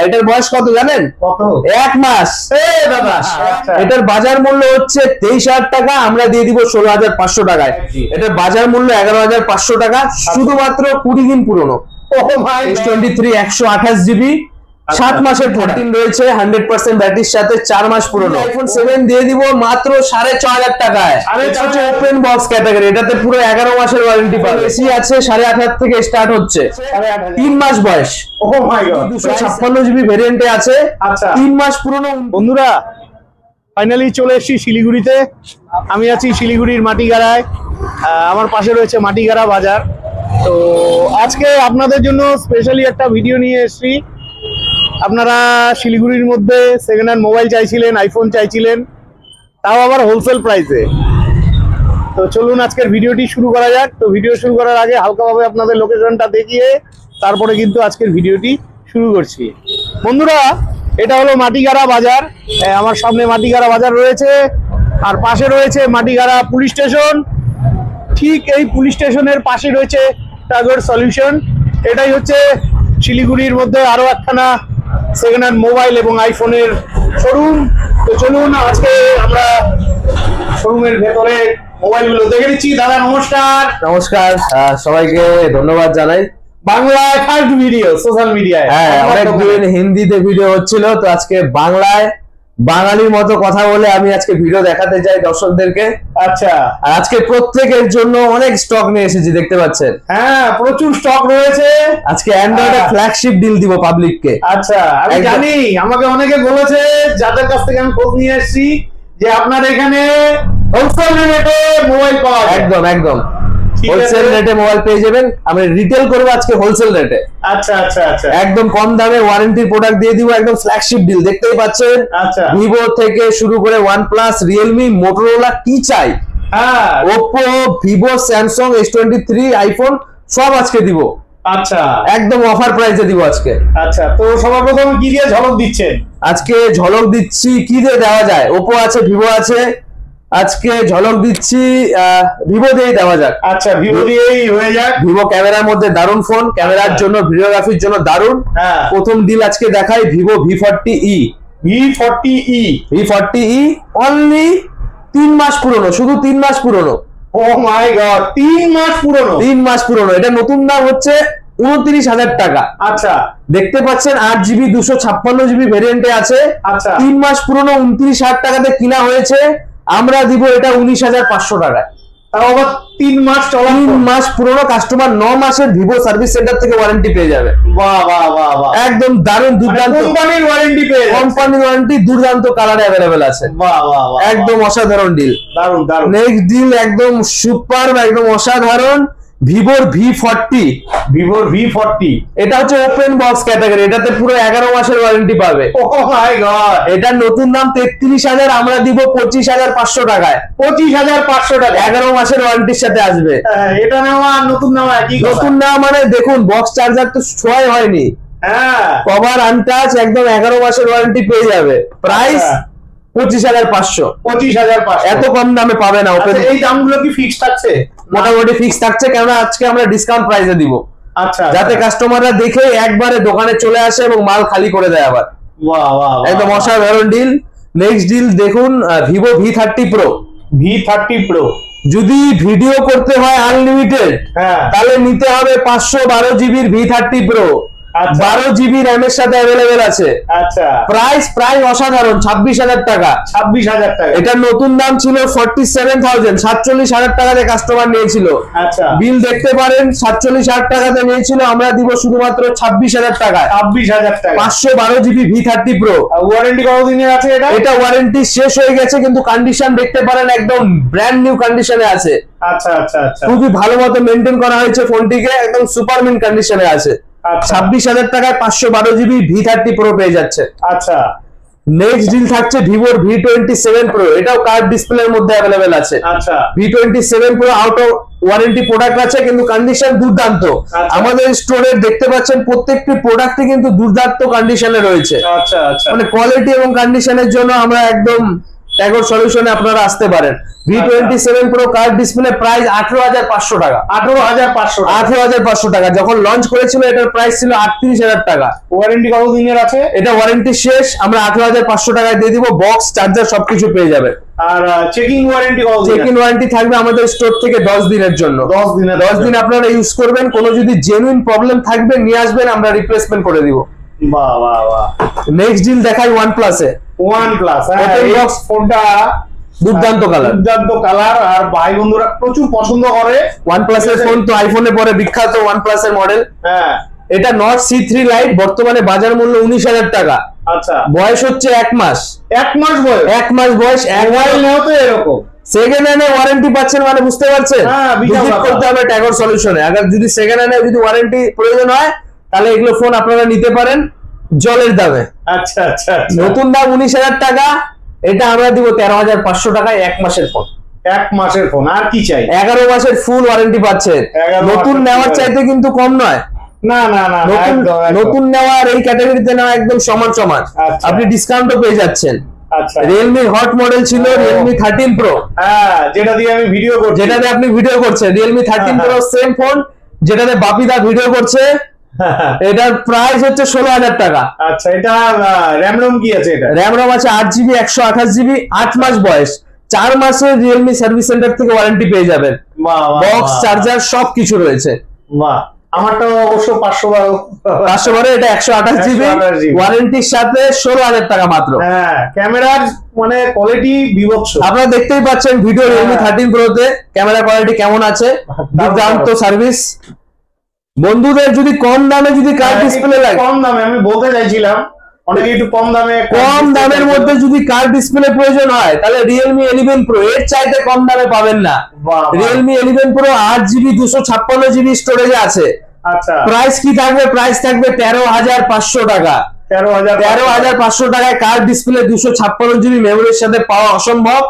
এটার বয়স কত জানেন? কত? 1 মাস। এটার বাজার মূল্য হচ্ছে 23,000 টাকা, আমরা দিয়ে দিব 16,500 টাকায়। এটার বাজার মূল্য 11,500 টাকা, শুধুমাত্র 20 দিন পুরনো। S23 128 জিবি, 7 মাসের 14 রয়েছে, 100% ব্যাটারির সাথে, 4 মাস পুরনো। আইফোন 7 দিয়ে দিব মাত্র 6,500 টাকায়। এটা হচ্ছে ওপেন বক্স ক্যাটাগরি, এটাতে পুরো 11 মাসের ওয়ারেন্টি পাবে। এসি আছে 8.5 থেকে স্টার্ট হচ্ছে, 3 মাস বয়স। 256 জিবি ভেরিয়েন্টে আছে, 3 মাস পুরনো। বন্ধুরা ফাইনালি চলে এসেছি শিলিগুড়িতে। আমি আছি শিলিগুড়ির মাটিগাড়ায়, আমার পাশে রয়েছে মাটিগাড়া বাজার। তো আজকে আপনাদের জন্য স্পেশালি একটা ভিডিও নিয়ে এসেছি। আপনারা শিলিগুড়ির মধ্যে সেকেন্ড হ্যান্ড মোবাইল চাইছিলেন, আইফোন চাইছিলেন, তাও আবার হোলসেল প্রাইসে। তো চলুন আজকের ভিডিওটি শুরু করা যাক। তো ভিডিও শুরু করার আগে হালকাভাবে আপনাদের লোকেশনটা দেখিয়ে তারপরে কিন্তু আজকের ভিডিওটি শুরু করছি। বন্ধুরা এটা হলো মাটিগাড়া বাজার, আমার সামনে মাটিগাড়া বাজার রয়েছে, আর পাশে রয়েছে মাটিগাড়া পুলিশ স্টেশন। ঠিক এই পুলিশ স্টেশনের পাশে রয়েছে টাগর সলিউশন। এটাই হচ্ছে শিলিগুড়ির মধ্যে আরো একখানা সেকেন্ড হ্যান্ড মোবাইল এবং আইফোনের শোরুম। তো চলুন আজকে আমরা শোরুমের ভেতরে মোবাইলগুলো দেখে নিচ্ছি। দাদা নমস্কার। নমস্কার, সবাইকে ধন্যবাদ জানাই। বাংলায় ফার্স্ট ভিডিও সোশ্যাল মিডিয়ায়, হ্যাঁ অনেকদিন হিন্দিতে ভিডিও হচ্ছিল, তো আজকে বাংলায় বাঙালির মতো কথা বলে আমি আজকে ভিডিও দেখাতে চাই দর্শকদেরকে। আচ্ছা, আর আজকে প্রত্যেকের জন্য অনেক স্টক নিয়ে এসেছি, দেখতে পাচ্ছেন। হ্যাঁ প্রচুর স্টক রয়েছে। আজকে অ্যান্ড্রয়েডের ফ্ল্যাগশিপ ডিল দিব পাবলিককে। আচ্ছা আমি জানি, আমাকে অনেকে বলেছে, যাদের কাছ থেকে আমি খোঁজ নিয়ে এসেছি, যে আপনার এখানে হোলসেল রেটে মোবাইল পাওয়া যায়। একদম একদম হোলসেল রেটে মোবাইল পেয়ে যাবেন। আমি রিটেল করবো আজকে হোলসেল রেটে। আচ্ছা আচ্ছা আচ্ছা, একদম কম দামে ওয়ারেন্টির প্রোডাক্ট দিয়ে দিব, একদম ফ্ল্যাগশিপ ডিল, দেখতেই পাচ্ছেন। আচ্ছা, ভিভো থেকে শুরু করে OnePlus, রিয়েলমি, মোটরোলা, কি চাই, হ্যাঁ Oppo, Vivo, Samsung, S23, iPhone সব আজকে দিব। আচ্ছা একদম অফার প্রাইসে দিব আজকে। আচ্ছা, তো সর্বপ্রথম কি দিয়ে ঝলক দিচ্ছেন? আজকে ঝলক দিচ্ছি, কি দিয়ে দেওয়া যায়, ওপ্পো আছে, ভিভো আছে, আজকে ঝলক দিচ্ছি ভিভো দিয়েই দেওয়া যাক। আচ্ছা ভিভো দিয়েই হয়ে যাক। ভিভো ক্যামেরার মধ্যে দারুণ ফোন, ক্যামেরার জন্য, ভিডিওগ্রাফির জন্য দারুণ। হ্যাঁ, প্রথম ডিল আজকে দেখাই ভিভো V40e। V40e অনলি 3 মাস পুরনো, শুধু 3 মাস পুরনো। ও মাই গড, 3 মাস পুরনো? 3 মাস পুরনো। এটা নতুন দাম হচ্ছে 29,000 টাকা। আচ্ছা, দেখতে পাচ্ছেন 8 জিবি 256 জিবি ভেরিয়েন্টে আছে। আচ্ছা, 3 মাস পুরনো, 29,000 টাকাতে কিনা হয়েছে। আমরা দিব এটা 19,500 টাকায়। তাও আবার 3 মাস চলা। 3 মাস পুরনো, কাস্টমার 9 মাসের ভিভো সার্ভিস সেন্টার থেকে ওয়ারেন্টি পেয়ে যাবে। বাহ বাহ বাহ বাহ, একদম দারুণ, দুর্দান্ত কোম্পানির ওয়ারেন্টি পেয়ে যাচ্ছে। কোম্পানির ওয়ারেন্টি, দুর্দান্ত কালার অ্যাভেলেবেল আছে। বাহ বাহ বাহ, একদম অসাধারণ ডিল, দারুণ দারুণ। নেক্সট ডিল একদম সুপার, একদম অসাধারণ। ভিভোর V40। এটা হচ্ছে ওপেন বক্স ক্যাটাগরি, এটাতে পুরো 11 মাসের ওয়ারেন্টি পাবে। ও মাই গড, এটার নতুন দাম 33,000, আমরা দিব 25,500 টাকায়। 25,500 টাকা 11 মাসের ওয়ারেন্টির সাথে আসবে। এটা নেওয়া নতুন নেওয়া একই কথা। নতুন নেওয়া মানে দেখুন, বক্স চার্জার তো ছোঁয়াই হয়নি, হ্যাঁ কভার আনটাচ, একদম 11 মাসের ওয়ারেন্টি পেয়ে যাবে। প্রাইস 25,500। 25,500, এত কম দামে পাবে না ওপেন। এই দামগুলো কি ফিক্স থাকছে? মোটামুটি ফিক্স থাকছে, কেননা আজকে আমরা ডিসকাউন্ট প্রাইসে দিব। আচ্ছা, যাতে কাস্টমাররা দেখে একবারে দোকানে চলে আসে এবং মাল খালি করে দেয় আবার। বাহ বাহ, একদম অসাধারণ ডিল। নেক্সট ডিল দেখুন, Vivo V30 Pro। V30 Pro যদি ভিডিও করতে হয় আনলিমিটেড, হ্যাঁ তাহলে নিতে হবে 512 জিবির V30 Pro। 12 জিবি র্যাম এর সাথে অ্যাভেলেবেল আছে। আচ্ছা, প্রাইস অসাধারণ, 26,000 টাকা। 26,000 টাকা। এটা নতুন দাম ছিল 47,000, 47,000 টাকাতে কাস্টমার নিয়েছিল। আচ্ছা, বিল দেখতে পারেন, 47,000 টাকাতে নিয়েছিল, আমরা দিব শুধুমাত্র 26,000 টাকায়। 26,000 টাকা, 512 জিবি V30 Pro। ওয়ারেন্টি কতদিনের আছে এটা? এটা ওয়ারেন্টি শেষ হয়ে গেছে, কিন্তু কন্ডিশন দেখতে পারেন একদম ব্র্যান্ড নিউ কন্ডিশনে আছে। আচ্ছা আচ্ছা আচ্ছা, খুবই ভালো মতো মেনটেন করা হয়েছে ফোনটিকে, একদম সুপার মিন কন্ডিশনে আছে। 26,000 টাকায় 512 জিবি V30 Pro পেয়ে যাচ্ছে। আচ্ছা, নেক্সট ডিল থাকছে ভিভোর V27 Pro। এটাও কার্ড ডিসপ্লের মধ্যে অ্যাভেলেবেল আছে। আচ্ছা, V27 Pro out of warranty product আছে, কিন্তু কন্ডিশন দুর্দান্ত। আমাদের স্টোরে দেখতে পাচ্ছেন প্রত্যেকটি প্রোডাক্টই কিন্তু দুর্দান্ত কন্ডিশনে রয়েছে। আচ্ছা আচ্ছা, মানে কোয়ালিটি এবং কন্ডিশনের জন্য আমরা একদম ট্যাগর সলিউশনে আপনারা আসতে পারেন। V27 Pro curve display price 18,500 টাকা। 18,500 টাকা যখন লঞ্চ করেছিল এটার প্রাইস ছিল 38,000 টাকা। ওয়ারেন্টি কত দিনের আছে? এটা ওয়ারেন্টি শেষ, আমরা 18,500 টাকায় দিয়ে দিব। বক্স, চার্জার সবকিছু পেয়ে যাবে। আর চেকিং ওয়ারেন্টি কত? চেকিং ওয়ারেন্টি থাকবে আমাদের স্টোর থেকে 10 দিনের জন্য। 10 দিন আপনারা ইউজ করবেন, কোনো যদি জেনুইন প্রবলেম থাকবে নিয়ে আসবেন, আমরা রিপ্লেসমেন্ট করে দিব। বাহ বাহ বাহ। নেক্সট ডিল দেখাই OnePlus এ। OnePlus ওপেন বক্স ফোনটা দুর্দান্ত কালার, আর ভাই বন্ধুরা প্রচুর পছন্দ করে। OnePlus এর ফোন তো আইফোনে পরে বিখ্যাত। OnePlus এর মডেল। হ্যাঁ, এটা Nord C3 Lite, বর্তমানে বাজার মূল্য 19,000 টাকা। আচ্ছা, বয়স হচ্ছে 1 মাস। 1 মাস বয়স? 1 মাস বয়স। মোবাইল নেও তো এরকম সেকেন্ড হ্যান্ডে ওয়ারেন্টি পাচ্ছেন, মানে বুঝতে পারছেন? ভিজিট করতে হবে ট্যাগর সলিউশনে। আবার যদি সেকেন্ড হ্যান্ডে যদি ওয়ারেন্টি প্রয়োজন হয় তাহলে এগুলো ফোন আপনারা নিতে পারেন জলের দামে। আচ্ছা আচ্ছা। নতুন দাম 19,000 টাকা, এটা আমরা দিব 13,500 টাকায় 1 মাসের ফোন। 1 মাসের ফোন, আর কি চাই? 11 মাসের ফুল ওয়ারেন্টি পাচ্ছেন। নতুন নেওয়ার চাইতে কিন্তু কম নয়। না না না, নতুন নেওয়ার এই ক্যাটাগরিতে নেওয়া একদম সমান সমান। আপনি ডিসকাউন্টও পেয়ে যাচ্ছেন। আচ্ছা, Realme হট মডেল ছিল Realme 13 Pro, হ্যাঁ, যেটা দিয়ে আমি ভিডিও করছি, যেটাতে আপনি ভিডিও করছেন। Realme 13 Pro সেম ফোন যেটাতে বাপিদা ভিডিও করছে। এটার প্রাইস হচ্ছে 16,000 টাকা। আচ্ছা, এটা র‍্যাম রম কি আছে? এটা র‍্যাম রম আছে 8GB 128GB, 8 মাস বয়স। 4 মাসের Realme সার্ভিস সেন্টার থেকে ওয়ারেন্টি পেয়ে যাবেন। বক্স, চার্জার সবকিছু রয়েছে। বাহ, আমারটা অবশ্য 512, এটা 128GB ওয়ারেন্টির সাথে 16,000 টাকা মাত্র। হ্যাঁ, ক্যামেরার মানে কোয়ালিটি বিভৎস। আপনারা দেখতেই পাচ্ছেন ভিডিও Realme 13 Pro তে ক্যামেরা কোয়ালিটি কেমন আছে। দুর্দান্ত সার্ভিস। বন্ধুদের যদি কম দামে যদি কার্ভ ডিসপ্লে লাগে, কম দামে আমি বলতে চাইছিলাম, অনেকে একটু কম দামের মধ্যে যদি কার্ভ ডিসপ্লে প্রয়োজন হয় তাহলে Realme 11 Pro এর চাইতে কম দামে পাবেন না। Realme 11 Pro 8GB 256GB storage আছে। আচ্ছা, প্রাইস কি থাকবে? প্রাইস থাকবে 13,500 টাকা। 13,500 টাকায় কার্ভ ডিসপ্লে 256GB মেমোরির সাথে পাওয়া অসম্ভব।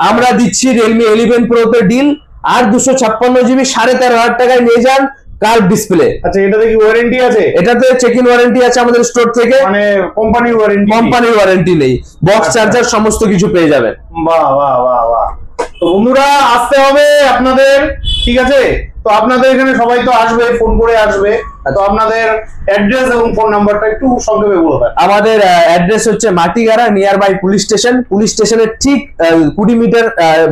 আমরা দিচ্ছি Realme 11 Pro তে ডিল, আর 256GB 13,500 টাকায় নিয়ে যান কার্ভ ডিসপ্লে। আচ্ছা, এটাতে কি ওয়ারেন্টি আছে? এটাতে চেক ইন ওয়ারেন্টি আছে আমাদের স্টোর থেকে, মানে কোম্পানির ওয়ারেন্টি নেই। বক্স, চার্জার সমস্ত কিছু পেয়ে যাবেন। বাহ বাহ বাহ বাহ। তো বন্ধুরা আসতে হবে আপনাদের, ঠিক আছে? তো আপনাদের এখানে সবাই তো আসবে, ফোন করে আসবে, তো আপনাদের অ্যাড্রেস এবং ফোন নাম্বারটা একটু সংক্ষেপে বলবেন। আমাদের অ্যাড্রেস হচ্ছে Matigara, near by police station. Police স্টেশনের ঠিক 20 মিটার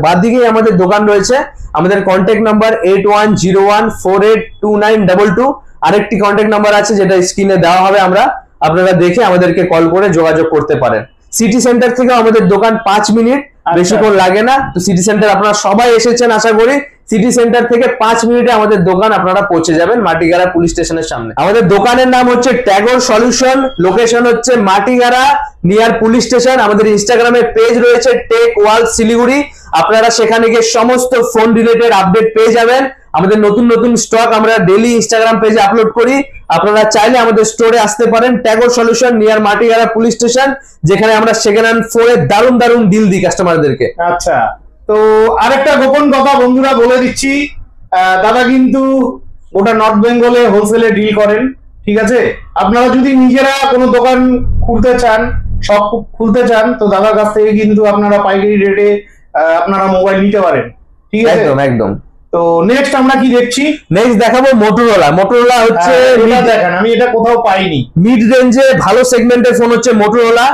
বাদ দিকেই আমাদের দোকান রয়েছে। আমাদের কন্ট্যাক্ট নাম্বার 8101482922। আরেকটি কন্ট্যাক্ট নাম্বার আছে যেটা স্ক্রিনে দেওয়া হবে, আপনারা দেখে আমাদেরকে কল করে যোগাযোগ করতে পারেন। সিটি সেন্টার থেকে আমাদের দোকান 5 মিনিট, বেশিক্ষণ লাগে না। তো সিটি সেন্টার আপনারা সবাই এসেছেন আশা করি। সিটি সেন্টার থেকে 5 মিনিটে আমাদের দোকান আপনারা পৌঁছে যাবেন মাটিগাড়া পুলিশ স্টেশনের সামনে। আমাদের দোকানের নাম হচ্ছে ট্যাগর সলিউশন, লোকেশন হচ্ছে মাটিগাড়া নিয়ার পুলিশ স্টেশন। আমাদের ইনস্টাগ্রামে পেজ রয়েছে টেক ওয়ার্ল্ড শিলিগুড়ি, আপনারা সেখানে গিয়ে সমস্ত ফোন রিলেটেড আপডেট পেয়ে যাবেন। আমাদের নতুন নতুন স্টক আমরা ডেইলি ইনস্টাগ্রাম পেজে আপলোড করি। আপনারা চাইলে আমাদের স্টোরে আসতে পারেন, Tagore solution near Matigara police station, যেখানে আমরা সেকেন্ড হ্যান্ড ফোনে দারুণ দারুণ ডিল দিই কাস্টমারদেরকে। আচ্ছা, তো আরেকটা গোপন কথা বন্ধুরা বলে দিচ্ছি, দাদা কিন্তু গোটা নর্থ বেঙ্গলে হোলসেলে ডিল করেন, ঠিক আছে? আপনারা যদি নিজেরা কোনো দোকান খুলতে চান, শপ খুলতে চান, তো দাদার কাছ থেকে কিন্তু আপনারা পাইকারি রেটে আপনারা মোবাইল নিতে পারেন, ঠিক আছে? একদম একদম। তো নেক্সট আমরা কি দেখছি? নেক্সট দেখাবো মোটরোলা হচ্ছে, দেখেন আমি এটা কোথাও পাইনি। মিড রেঞ্জে ভালো সেগমেন্টের ফোন হচ্ছে মোটরোলা।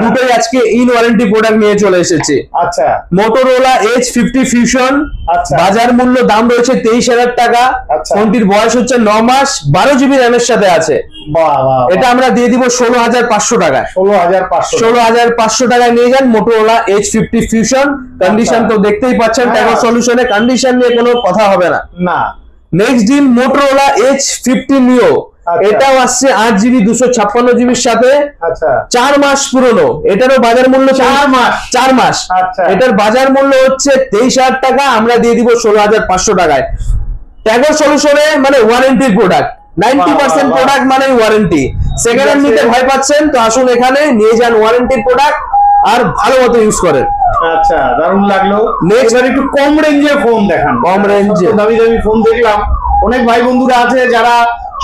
দুটোই আজকে ইন ওয়ারেন্টি প্রোডাক্ট নিয়ে চলে এসেছে। আচ্ছা, মোটরোলা H50 ফিউশন, বাজার মূল্য দাম রয়েছে 23,000 টাকা। ফোনটির বয়স হচ্ছে 9 মাস, 12GB র্যাম এর সাথে আছে। এটা আমরা দিয়ে দিব 16,500 টাকায়। 16,500 টাকায় নিয়ে যান মোটরোলা H50 ফিউশন। কন্ডিশন তো দেখতেই পাচ্ছেন, ট্যাগর সলিউশনে কন্ডিশন নিয়ে কোনো কথা হবে না। নেক্সট ডিল মোটরোলা H50 নিও, এটাও আসছে 8GB 256GB সাথে। 4 মাস পুরনো, এটারও বাজার মূল্য 4 মাস। এটার বাজার মূল্য হচ্ছে 23,000 টাকা, আমরা দিয়ে দিব 16,500 টাকায়। ট্যাগর সলিউশনে মানে ওয়ারেন্টির প্রোডাক্ট, 90% প্রোডাক্ট মানে ওয়ারেন্টি। সেকেন্ড হ্যান্ড নিতে ভয় পাচ্ছেন তো আসুন এখানে নিয়ে যান ওয়ারেন্টির প্রোডাক্ট, আর ভালো মতো ইউজ করেন। আচ্ছা, দারুণ লাগলো। এবার একটু কম রেঞ্জের ফোন দেখান। কম রেঞ্জে দামি দামি ফোন দেখলাম, অনেক ভাই বন্ধুরা আছে যারা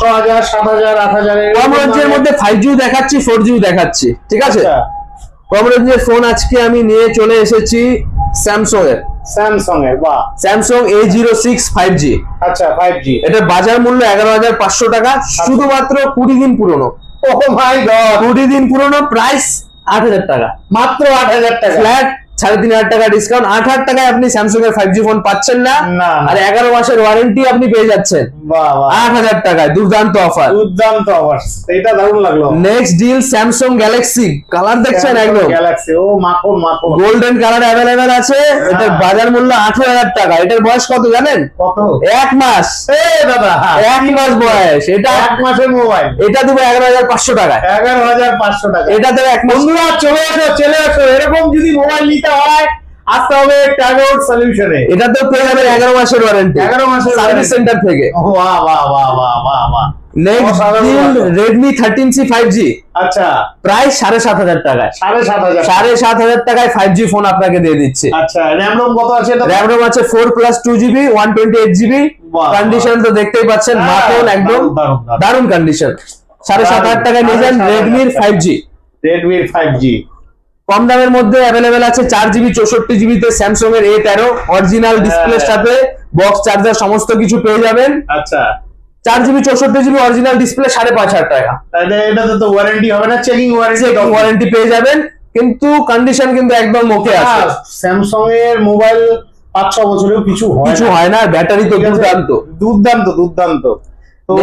6,000 7,000 8,000 কম রেঞ্জের মধ্যে 5G দেখাচ্ছি, 4G দেখাচ্ছি, ঠিক আছে? কম রেঞ্জের ফোন আজকে আমি নিয়ে চলে এসেছি স্যামসাং এর। বাহ, স্যামসাং A06 5G। আচ্ছা 5G। এটার বাজার মূল্য 11,500 টাকা, শুধুমাত্র 20 দিন পুরনো। ও মাই গড, 20 দিন পুরনো, প্রাইস 8,000 টাকা, মাত্র 8,000 টাকা। ফ্ল্যাট 3,500 টাকা ডিসকাউন্ট। 8,000 টাকায় আপনি স্যামসাং এর 5G ফোন পাচ্ছেন না, না, আর 11 মাসের ওয়ারেন্টি আপনি পেয়ে যাচ্ছেন বাহ বাহ, 8,000 টাকায়। দুর্দান্ত অফার, দুর্দান্ত অফার, এটা দারুণ লাগলো। Next deal Samsung Galaxy. Colour দেখছেন একদম গ্যালাক্সি, ও মাখন মাখন, গোল্ডেন কালার অ্যাভেলেবেল আছে। এটার বাজার মূল্য 18,000 টাকা। এটার বয়স কত জানেন? কত? 1 মাস। এ দাদা, 1 মাস বয়স। এটা 1 মাসের মোবাইল, এটা দেবো 11,500 টাকায়। 11,500 টাকা। এটা দেবো 1 মাস। বন্ধুরা চলে আসো, এরকম যদি মোবাইল নিতে হয় আসতে হবে ট্যাগোর সলিউশনে। এটা তো পেয়ে যাবেন 11 মাসের ওয়ারেন্টি, 11 মাসের সার্ভিস সেন্টার থেকে। বাহ বাহ বাহ বাহ বাহ বাহ। Next deal Redmi 13C 5G, আচ্ছা, প্রাইস 7,500 টাকায়। 7,500। 7,500 টাকায় 5G ফোন আপনাকে দিয়ে দিচ্ছে। আচ্ছা, র‍্যাম রোম কত আছে এটা? র‍্যাম রোম আছে 4+2GB 128GB। বাহ, কন্ডিশন তো দেখতেই পাচ্ছেন, মাখন একদম দারুণ কন্ডিশন। 7,500 টাকায় নিয়ে যান Redmi 5G। Redmi 5G কম দামের মধ্যে অ্যাভেলেবেল আছে 4GB 64GB তে স্যামসাং এর A13 অরিজিনাল ডিসপ্লের সাথে বক্স চার্জার সমস্ত কিছু পেয়ে যাবেন। আচ্ছা, 4GB 64GB অরিজিনাল ডিসপ্লে 5,500 টাকা। তাহলে এটাতে তো ওয়ারেন্টি হবে না? চেকিং ওয়ারেন্টি পেয়ে যাবেন, কিন্তু কন্ডিশন কিন্তু একদম ওকে আছে। স্যামসাং এর মোবাইল 5-6 বছরেও কিছু হয় না, ব্যাটারি তো দুর্দান্ত দুর্দান্ত দুর্দান্ত। তো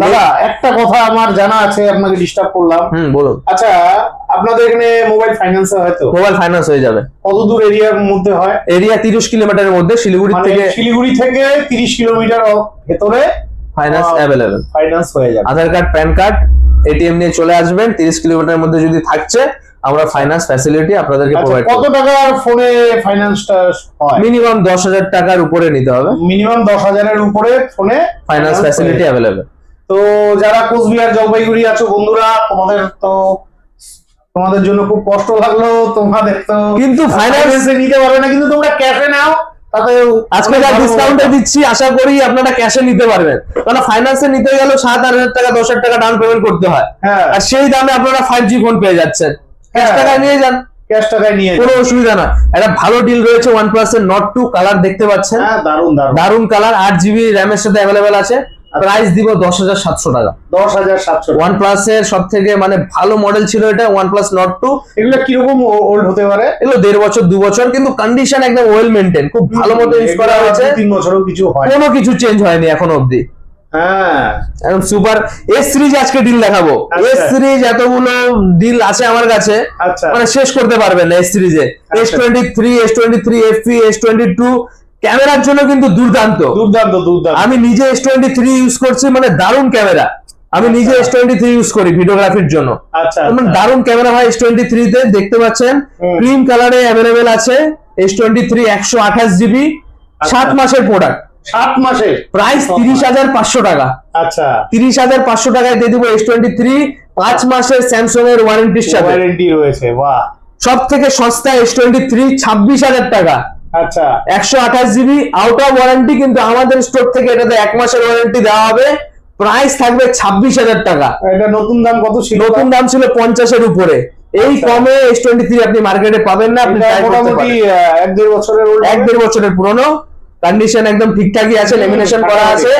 দাদা একটা কথা আমার জানা আছে, আপনাকে ডিস্টার্ব করলাম। বলুন। আচ্ছা, আপনাদের এখানে মোবাইল ফাইন্যান্স হয় তো? মোবাইল ফাইন্যান্স হয়ে যাবে। কত দূর এরিয়ার মধ্যে হয়? এরিয়া 30 কিলোমিটারের মধ্যে, শিলিগুড়ি থেকে। শিলিগুড়ি থেকে 30 কিলোমিটার ভেতরে ফাইন্যান্স অ্যাভেলেবেল। ফাইন্যান্স হয়ে যাবে। আধার কার্ড, প্যান কার্ড, এটিএম নিয়ে চলে আসবেন। 30 কিলোমিটারের মধ্যে যদি থাকছে, আমরা ফাইন্যান্স ফ্যাসিলিটি আপনাদেরকে প্রোভাইড করব। কত টাকার ফোনে ফাইন্যান্সটা হয়? মিনিমাম 10,000 টাকার উপরে নিতে হবে। মিনিমাম 10,000 এর উপরে ফোনে ফাইন্যান্স ফ্যাসিলিটি অ্যাভেলেবেল। তো যারা কোচবিহার জলপাইগুড়ি আছো বন্ধুরা, তোমাদের জন্য খুব কষ্ট লাগলো। তোমাদের তো কিন্তু ফাইন্যান্সে নিতে পারবে না, কিন্তু তোমরা ক্যাশে নাও। তাতে আজকে যা ডিসকাউন্টে দিচ্ছি, আশা করি আপনারা ক্যাশে নিতে পারবেন। কারণ ফাইন্যান্সে নিতে গেলে 7,000 টাকা 10,000 টাকা ডাউন পেমেন্ট করতে হয়, আর সেই দামে আপনারা 5G ফোন পেয়ে যাচ্ছেন। ক্যাশ টাকায় নিয়ে যান, ক্যাশ টাকায় নিয়ে কোনো অসুবিধা না। একটা ভালো ডিল রয়েছে OnePlus এর Nord 2 কালার দেখতে পাচ্ছেন। দারুন দারুন দারুন কালার, 8GB র্যামের সাথে অ্যাভেলেবেল আছে। প্রাইস দিব 10,700 টাকা। 10,700। OnePlus এর সব থেকে মানে ভালো মডেল ছিল এটা, OnePlus Nord 2। এগুলো কিরকম ওল্ড হতে পারে? এগুলো 1.5 বছর 2 বছর, কিন্তু কন্ডিশন একদম ওয়েল মেইনটেইন, খুব ভালো মতো ইউজ করা হয়েছে। 3 বছরও কিছু হয়, কোনো কিছু চেঞ্জ হয়নি এখনো অবধি। একদম সুপার। এস সিরিজ আজকে ডিল দেখাবো। এস সিরিজ এতগুলো ডিল আছে আমার কাছে, মানে শেষ করতে পারবেন না। এস সিরিজে S23, S23 FE, S22 ক্যামেরার জন্য কিন্তু দুর্দান্ত দুর্দান্ত দুর্দান্ত। আমি নিজে S23 ইউজ করছি, মানে দারুণ ক্যামেরা। আমি নিজে S23 ইউজ করি ভিডিওগ্রাফির জন্য। মানে দারুণ ক্যামেরা হয় S23 তে। দেখতে পাচ্ছেন ক্রিম কালারে অ্যাভেলেবেল আছে S23 128GB। 7 মাসের প্রোডাক্ট, 7 মাসের প্রাইস 30,500 টাকা। আচ্ছা, 30,500 টাকায় দিয়ে দিব S23 5 মাসের স্যামসাং এর ওয়ারেন্টির সাথে। ওয়ারেন্টি রয়েছে, বাহ। সব থেকে সস্তা S23 26,000 টাকা। আচ্ছা, 128GB আউট অফ ওয়ারেন্টি, কিন্তু আমাদের স্টোর থেকে এটাতে 1 মাসের ওয়ারেন্টি দেওয়া হবে। প্রাইস থাকবে 26,000 টাকা। এটা নতুন দাম কত ছিল? নতুন দাম ছিল 50 এর উপরে। এই কমে S23 আপনি মার্কেটে পাবেন না। আপনি মোটামুটি 1-1.5 বছরের ওল্ড, 1-1.5 বছরের পুরনো, কন্ডিশন একদম ঠিকঠাকই আছে, লেমিনেশন করা আছে।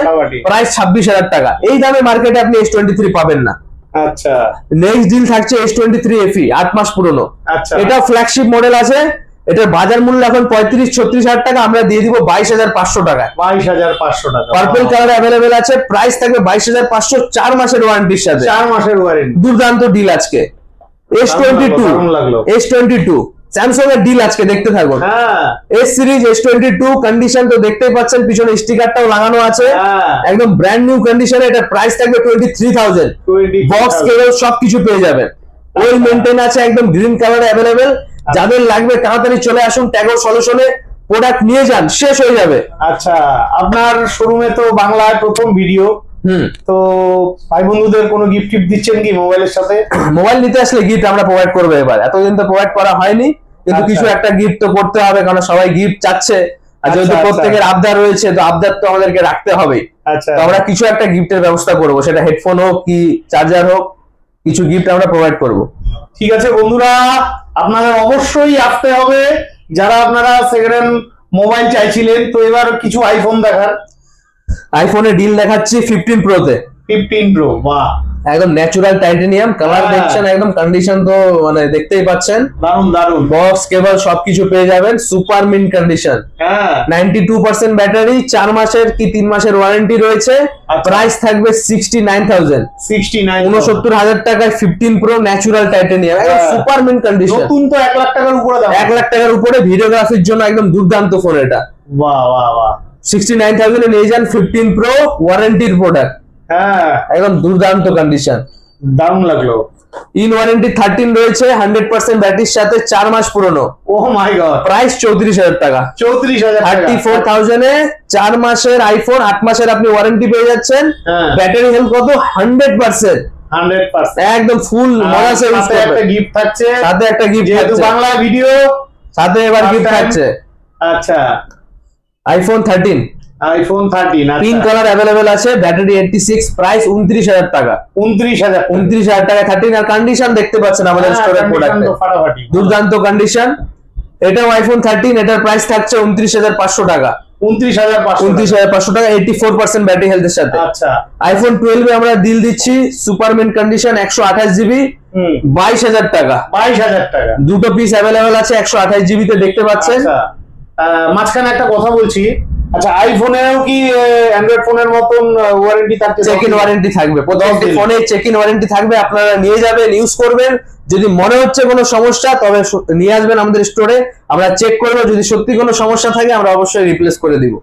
প্রাইস 26,000 টাকা। এই দামে মার্কেটে আপনি S23 পাবেন না। আচ্ছা, নেক্সট ডিল থাকছে S23 FE 8 মাস পুরনো। আচ্ছা, এটা ফ্ল্যাগশিপ মডেল আছে। এটার বাজার মূল্য এখন 35-36,000 টাকা, আমরা দিয়ে দিব 22,500 টাকায়। 22,500 টাকা। পার্পল কালার অ্যাভেলেবেল আছে, প্রাইস থাকবে 22,500 4 মাসের ওয়ারেন্টির সাথে। 4 মাসের ওয়ারেন্টি। দুর্দান্ত ডিল আজকে। S22 স্যামসাং এর ডিল আজকে দেখতে থাকুন। এস সিরিজ S22 কন্ডিশন তো দেখতেই পাচ্ছেন, পিছনে স্টিকারটাও লাগানো আছে, একদম ব্র্যান্ড নিউ কন্ডিশনে। এটা প্রাইস থাকবে 23,000। বক্স কেবল সবকিছু পেয়ে যাবেন, ওয়েল মেইনটেইন আছে, একদম গ্রিন কালার অ্যাভেলেবেল। যাদের লাগবে তাড়াতাড়ি চলে আসুন ট্যাগর সলিউশনে, প্রোডাক্ট নিয়ে যান, শেষ হয়ে যাবে। আচ্ছা, আপনার শোরুমে তো বাংলায় প্রথম ভিডিও, তো ভাই বন্ধুদের কোনো গিফট টিপ দিচ্ছেন কি মোবাইলের সাথে? মোবাইল নিতে আসলে গিফট আমরা প্রোভাইড করবো এবার। এতদিন তো প্রোভাইড করা হয়নি, কিন্তু কিছু একটা গিফট তো করতে হবে, কারণ সবাই গিফট চাচ্ছে। আর যেহেতু প্রত্যেকের আবদার রয়েছে, তো আবদার তো আমাদেরকে রাখতে হবে। তো আমরা কিছু একটা গিফটের ব্যবস্থা করবো, সেটা হেডফোন হোক কি চার্জার হোক, কিছু গিফট আমরা প্রোভাইড করবো। ঠিক আছে বন্ধুরা, আপনাদের অবশ্যই আসতে হবে যারা আপনারা সেকেন্ড হ্যান্ড মোবাইল চাইছিলেন। তো এবার কিছু আইফোন দেখার। আইফোনে ডিল দেখাচ্ছি 15 প্রোতে। 15 প্রো, বাহ, একদম ন্যাচুরাল টাইটেনিয়াম কালার হ্যাঁ। দেখছেন, একদম কন্ডিশন তো মানে দেখতেই পাচ্ছেন, দারুন দারুন। বক্স কেবল সবকিছু পেয়ে যাবেন, সুপার মিন কন্ডিশন। হ্যাঁ, 92% ব্যাটারি, 4 মাসের কি 3 মাসের ওয়ারেন্টি রয়েছে। আচ্ছা। প্রাইস থাকবে 69,000, 69,000 টাকায় 15 প্রো ন্যাচুরাল টাইটেনিয়াম, একদম হ্যাঁ। Super mint condition. নতুন তো 1 লাখ টাকার উপরে দাম। 1 লাখ টাকার উপরে, ভিডিওগ্রাফির জন্য একদম দুর্দান্ত ফোন এটা। বাহ বাহ বাহ। 69,000 এ নিয়ে যান 15 প্রো ওয়ারেন্টির প্রোডাক্ট, হ্যাঁ, একদম দুর্দান্ত কন্ডিশন। দারুণ লাগলো। ইন ওয়ারেন্টি 13 রয়েছে, 100% ব্যাটারির সাথে, 4 মাস পুরনো। ও মাই গড, প্রাইস 34,000 টাকা। 34,000 টাকা। 34,000 এ 4 মাসের আইফোন, 8 মাসের আপনি ওয়ারেন্টি পেয়ে যাচ্ছেন। হ্যাঁ। ব্যাটারি হেলথ কত? 100%, 100%। একদম ফুল মজা সে ইউজ সাথে একটা করবে। গিফট থাকছে, সাথে একটা গিফট যেহেতু থাকছে, বাংলা ভিডিও। সাথে এবার First গিফট time। থাকছে আচ্ছা, আইফোন 13 আইফোন 13। পিঙ্ক আচ্ছা, কালার अवेलेबल আছে, ব্যাটারি 86, প্রাইস 29,000 টাকা। 29,000। 29,000 টাকা 13, আর কন্ডিশন দেখতে পাচ্ছেন আমাদের স্টোরের প্রোডাক্টে, ফাটাফাটি, দুর্দান্ত কন্ডিশন। এটাও আইফোন 13, এটার প্রাইস থাকছে 29,500 টাকা। 29,500। 29,500 টাকা, 84% ব্যাটারি হেলথের সাথে। আচ্ছা, আইফোন 12 এ আমরা ডিল দিচ্ছি, সুপার মিন কন্ডিশন, 128 জিবি, 22,000 টাকা। 22,000 টাকা। দুটো পিস অ্যাভেলেবেল আছে, 128 জিবি তে দেখতে পাচ্ছেন। আচ্ছা, মাঝখানে একটা কথা বলছি। আচ্ছা, আইফোনেও কি অ্যান্ড্রয়েড ফোনের মতন ওয়ারেন্টি থাকছে? চেক ইন ওয়ারেন্টি থাকবে, প্রত্যেকটি 10 দিন। ফোনে চেক ইন ওয়ারেন্টি থাকবে, আপনারা নিয়ে যাবেন, ইউজ করবেন। যদি মনে হচ্ছে কোনো সমস্যা, তবে নিয়ে আসবেন আমাদের স্টোরে, আমরা চেক করবো। যদি সত্যি কোনো সমস্যা থাকে, আমরা অবশ্যই রিপ্লেস করে দিব।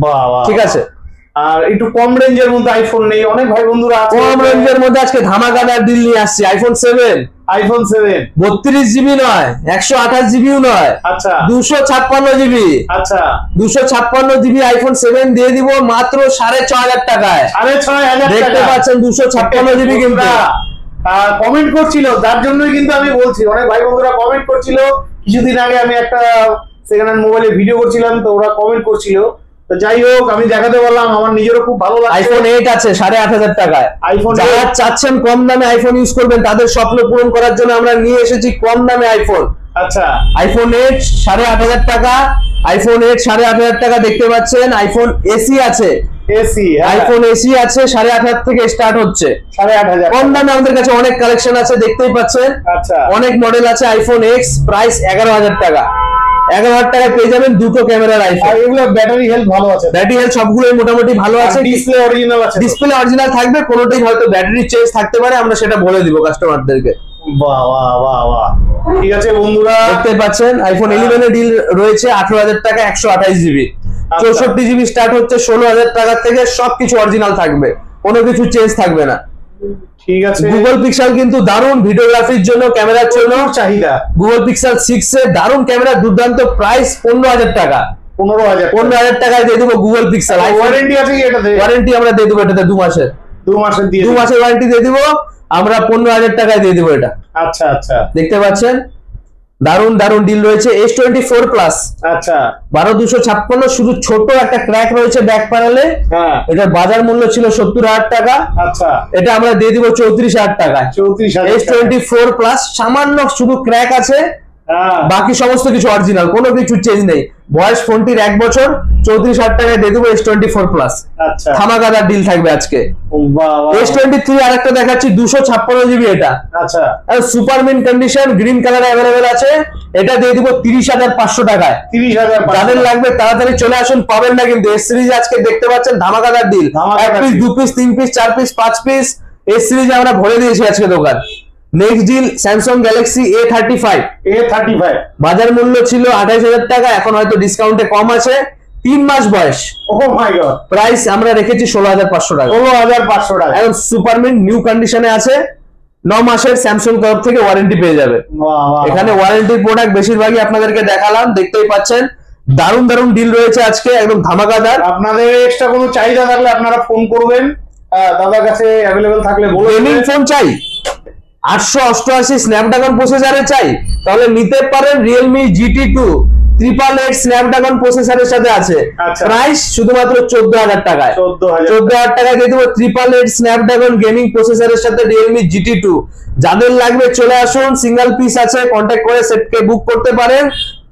বাহ বাহ। ঠিক আছে। আর একটু কম রেঞ্জের মধ্যে আইফোন নেই, অনেক ভাই বন্ধুরা আছে। কম রেঞ্জের মধ্যে আজকে ধামাকাদার ডিল নিয়ে আসছি, আইফোন 7। আইফোন 7। 32 জিবি নয়, 128 জিবিও নয়, আচ্ছা 256 জিবি। আচ্ছা, 256 জিবি আইফোন 7 দিয়ে দিব মাত্র 6,500 টাকায়। 6,500 দেখতে টাকা। পাচ্ছেন 256 জিবি কিন্তু। কমেন্ট করছিল, যার জন্যই কিন্তু আমি বলছি, অনেক ভাই বন্ধুরা কমেন্ট করছিল। কিছুদিন আগে আমি একটা সেকেন্ড হ্যান্ড মোবাইলে ভিডিও করছিলাম, তো ওরা কমেন্ট করছিল। তো যাই হোক, আমি দেখাতে পারলাম, আমার নিজেরও খুব ভালো লাগছে। আইফোন 8 আছে 8,500 টাকায়। আইফোন যারা চাচ্ছেন কম দামে আইফোন ইউজ করবেন, তাদের স্বপ্ন পূরণ করার জন্য আমরা নিয়ে এসেছি কম দামে আইফোন। আচ্ছা, আইফোন 8 8,500 টাকা। আইফোন 8 8,500 টাকা দেখতে পাচ্ছেন। আইফোন এসি আছে, এসি। আইফোন এসি আছে, 8,500 থেকে স্টার্ট হচ্ছে। 8,500 কম দামে আমাদের কাছে অনেক কালেকশন আছে, দেখতেই পাচ্ছেন। আচ্ছা, অনেক মডেল আছে। আইফোন এক্স, প্রাইস 11,000 টাকা। 11,000 টাকায় পেয়ে যাবেন দুটো ক্যামেরার আর আইফোন। এগুলো ব্যাটারি হেলথ ভালো আছে? ব্যাটারি হেলথ সবগুলোই মোটামুটি ভালো আছে। ডিসপ্লে অরিজিনাল আছে? ডিসপ্লে অরিজিনাল থাকবে, কোনোটাই হয়তো ব্যাটারি চেঞ্জ থাকতে পারে, আমরা সেটা বলে দিব কাস্টমারদেরকে। বাহ বাহ বাহ বাহ। ঠিক আছে বন্ধুরা, দেখতে পাচ্ছেন আইফোন 11 এর ডিল রয়েছে 18,000 টাকা, 128 জিবি। 64 জিবি স্টার্ট হচ্ছে 16,000 টাকা থেকে। সবকিছু অরিজিনাল থাকবে, কোনো কিছু চেঞ্জ থাকবে না। ঠিক আছে। গুগল পিক্সেল কিন্তু দারুণ ভিডিওগ্রাফির জন্য, ক্যামেরার জন্য চাহিদা। গুগল পিক্সেল 6 এর দারুণ ক্যামেরা, দুর্দান্ত, প্রাইস 15,000 টাকা। 15,000। 15,000 টাকায় দিয়ে দেবো গুগল পিক্সেল। ওয়ারেন্টি আছে কি এটাতে? ওয়ারেন্টি আমরা দিয়ে দেবো এটাতে 2 মাসের। 2 মাসের দিয়ে 2 মাসের ওয়ারেন্টি দিয়ে দিব আমরা, 15,000 টাকায় দিয়ে দিব এটা। আচ্ছা আচ্ছা দেখতে পাচ্ছেন দারুণ দারুণ ডিল রয়েছে। S24 প্লাস আচ্ছা 12,256, শুধু ছোট একটা ক্র্যাক রয়েছে ব্যাক প্যানেলে। হ্যাঁ এটার বাজার মূল্য ছিল 70,000 টাকা, আচ্ছা এটা আমরা দিয়ে দিব 34,000 টাকায়। 34,000 S24 প্লাস, সামান্য শুধু ক্র্যাক আছে, হ্যাঁ বাকি সমস্ত কিছু অরিজিনাল, কোনো কিছু চেঞ্জ নেই। বয়স ফোনটির 1 বছর, 34,000 টাকায় দিয়ে দেবো S24 প্লাস। আচ্ছা ধামাকাদার ডিল থাকবে আজকে। বাহ বাহ S23 আরেকটা দেখাচ্ছি, 256 জিবি, এটা আচ্ছা super mint condition, green colour available আছে, এটা দিয়ে দিব 30,500 টাকায়। 30,000 যাদের লাগবে তাড়াতাড়ি চলে আসুন, পাবেন না কিন্তু। এস সিরিজ আজকে দেখতে পাচ্ছেন ধামাকাদার ডিল, ধামাকাদার 1 piece deal। 2 piece 3 piece 4 piece 5 piece S সিরিজে আমরা ভরে দিয়েছি আজকে দোকান। Next deal Samsung Galaxy A35, A35 বাজার মূল্য ছিল 28,000 টাকা, এখন হয়তো ডিসকাউন্টে কম আছে। 3 মাস বয়স, ও মাই গড, প্রাইস আমরা রেখেছি 16,500 টাকা। 16,500 টাকা। এখন সুপার মিন নিউ কন্ডিশনে আছে, 9 মাসের স্যামসাং তরফ থেকে ওয়ারেন্টি পেয়ে যাবে। বাহ বাহ এখানে ওয়ারেন্টির প্রোডাক্ট বেশিরভাগই আপনাদেরকে দেখালাম, দেখতেই পাচ্ছেন দারুণ দারুণ ডিল রয়েছে আজকে, একদম ধামাকাদার। আপনাদের এক্সট্রা কোনো চাহিদা থাকলে আপনারা ফোন করবেন, দাদার কাছে অ্যাভেলেবেল থাকলে বলে গেমিং ফোন চাই, 888 স্ন্যাপড্রাগন প্রসেসরে চাই, তাহলে নিতে পারেন Realme GT2 888 স্ন্যাপড্রাগন প্রসেসরের সাথে আছে। আচ্ছা। প্রাইস শুধুমাত্র 14000 টাকায়। 14000 টাকায় দিয়ে দেবো 888 স্ন্যাপড্রাগন গেমিং প্রসেসরের সাথে Realme GT2। যাদের লাগবে চলে আসুন, সিঙ্গেল পিস আছে, কন্ট্যাক্ট করে সেটকে বুক করতে পারেন,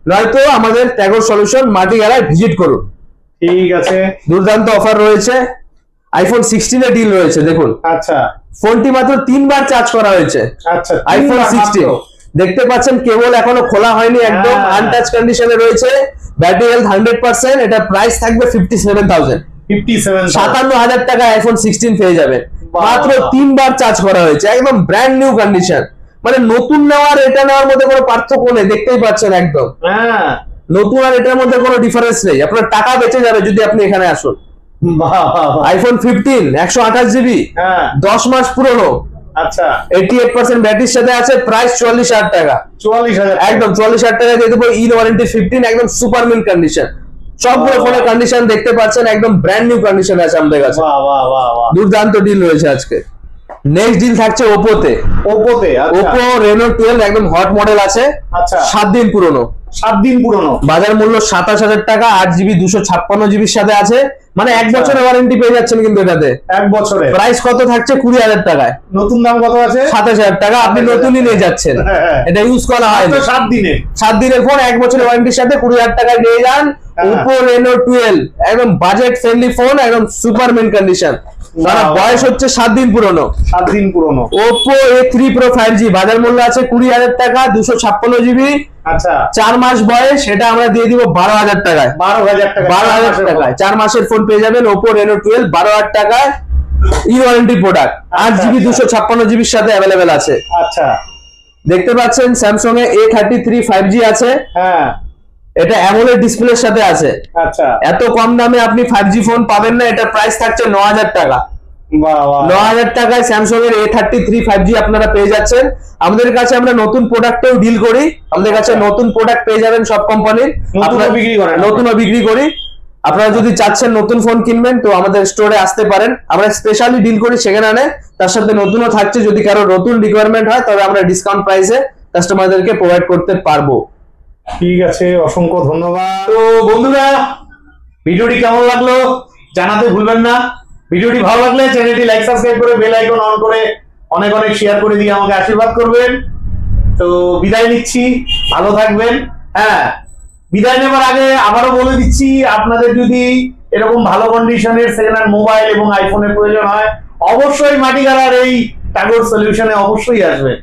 নয়তো আমাদের ট্যাগর সলিউশন মাটিগাড়ায় ভিজিট করুন। ঠিক আছে, দুর্দান্ত অফার রয়েছে। আইফোন 16 এর ডিল রয়েছে দেখুন। আচ্ছা, ফোনটি মাত্র 3 বার চার্জ করা হয়েছে। আচ্ছা, আইফোন 16 দেখতে পাচ্ছেন, কেবল এখনো খোলা হয়নি, একদম হ্যাঁ। আনটাচ কন্ডিশনে রয়েছে। Battery health 100%। এটা প্রাইস থাকবে 57000। 57000 টাকায় আইফোন 16 পেয়ে যাবেন। বাহ। মাত্র 3 বার চার্জ করা হয়েছে, একদম ব্র্যান্ড নিউ কন্ডিশন। মানে নতুন নেওয়ার এটা নেওয়ার মধ্যে কোনো পার্থক্য নেই, দেখতেই পাচ্ছেন একদম হ্যাঁ, নতুন আর এটার মধ্যে কোনো ডিফারেন্স নেই। আপনার টাকা বেঁচে যাবে যদি আপনি এখানে আসুন। বাহ, বাহ, বাহ। আইফোন 15 128 জিবি, হ্যাঁ, 10 মাস পুরনো, আচ্ছা, 88% ব্যাটারির সাথে আছে। প্রাইস 44000 টাকা। 44000 একদম 44000 টাকা দিয়ে দেবো। ইন ওয়ারেন্টি 15, একদম সুপার মিন কন্ডিশন। সবগুলো বাহ। ফোনের কন্ডিশন দেখতে পাচ্ছেন, একদম ব্র্যান্ড নিউ কন্ডিশন আছে আমাদের কাছে। বাহ, বাহ, বাহ, বাহ। দুর্দান্ত ডিল রয়েছে আজকে। নেক্সট ডিল থাকছে ওপোতে। ওপোতে, আচ্ছা, ওপো রেনো 12 একদম হট মডেল আছে, আচ্ছা, 7 দিন পুরনো। 7 দিন পুরনো। বাজার মূল্য 27000 টাকা। 8GB 256 জিবির সাথে আছে, মানে 1 আচ্ছা। বছরের ওয়ারেন্টি পেয়ে যাচ্ছেন কিন্তু এটাতে। 1 বছরে। প্রাইস কত থাকছে? 20000 টাকায়। নতুন দাম কত আছে? 27000 টাকা। আপনি 27,000 নতুনই নিয়ে যাচ্ছেন, হ্যাঁ। এটা ইউজ করা হয় মাত্র 7 দিনে। 7 দিনের ফোন, 1 বছরের ওয়ারেন্টির সাথে 20000 টাকায় নিয়ে যান। হ্যাঁ। Oppo Reno 12 একদম বাজেট ফ্রেন্ডলি ফোন, একদম সুপার মিন কন্ডিশন। মানে বাহ, বয়স হচ্ছে 7 দিন পুরনো। 7 দিন পুরনো। Oppo A3 Pro 5G বাজার মূল্য আছে 20000 টাকা, 256 জিবি, আচ্ছা, 4 মাস বয়স। এটা আমরা দিয়ে দিব 12000 টাকায়। 12000 টাকা। 12000 টাকায় 4 মাসের ফোন পেয়ে যাবেন। Oppo Reno 12 12000 টাকায়, ই ওয়ারেন্টি প্রোডাক্ট। 8GB 256 জিবির সাথে অ্যাভেলেবেল আছে। আচ্ছা, দেখতে পাচ্ছেন স্যামসাং এ A33 5G আছে, হ্যাঁ, এটা অ্যামোলেড ডিসপ্লের সাথে আছে। আচ্ছা, এত কম দামে আপনি 5G ফোন পাবেন না। এটা প্রাইস থাকছে 9000 টাকা। বাহ, বাহ। 9000 টাকায় স্যামসাং এর A33 5G আপনারা পেয়ে যাচ্ছেন। আমাদের কাছে আমরা নতুন প্রোডাক্টেও ডিল করি, আমাদের কাছে আচ্ছা। নতুন প্রোডাক্ট পেয়ে যাবেন সব কোম্পানির। নতুনও বিক্রি করেন? নতুনও বিক্রি করি। আপনারা যদি চাচ্ছেন নতুন ফোন কিনবেন তো আমাদের স্টোরে আসতে পারেন, আমরা স্পেশালি ডিল করি সেকেন্ড হ্যান্ডে। তার সাথে নতুনও থাকছে, যদি কারো নতুন রিকোয়ারমেন্ট হয় তবে আমরা ডিসকাউন্ট প্রাইসে কাস্টমারদেরকে প্রোভাইড করতে পারবো। ঠিক আছে, অসংখ্য ধন্যবাদ। তো বন্ধুরা, ভিডিওটি কেমন লাগলো জানাতে ভুলবেন না। ভিডিওটি ভালো লাগলে চ্যানেলটি লাইক সাবস্ক্রাইব করে বেল আইকন অন করে অনেক অনেক শেয়ার করে দিয়ে আমাকে আশীর্বাদ করবেন। তো বিদায় নিচ্ছি, ভালো থাকবেন। হ্যাঁ, বিদায় নেবার আগে আবারও বলে দিচ্ছি, আপনাদের যদি এরকম ভালো কন্ডিশনের সেকেন্ড হ্যান্ড মোবাইল এবং আইফোনের প্রয়োজন হয়, অবশ্যই মাটিগাড়ার এই টাগর সলিউশনে অবশ্যই আসবেন।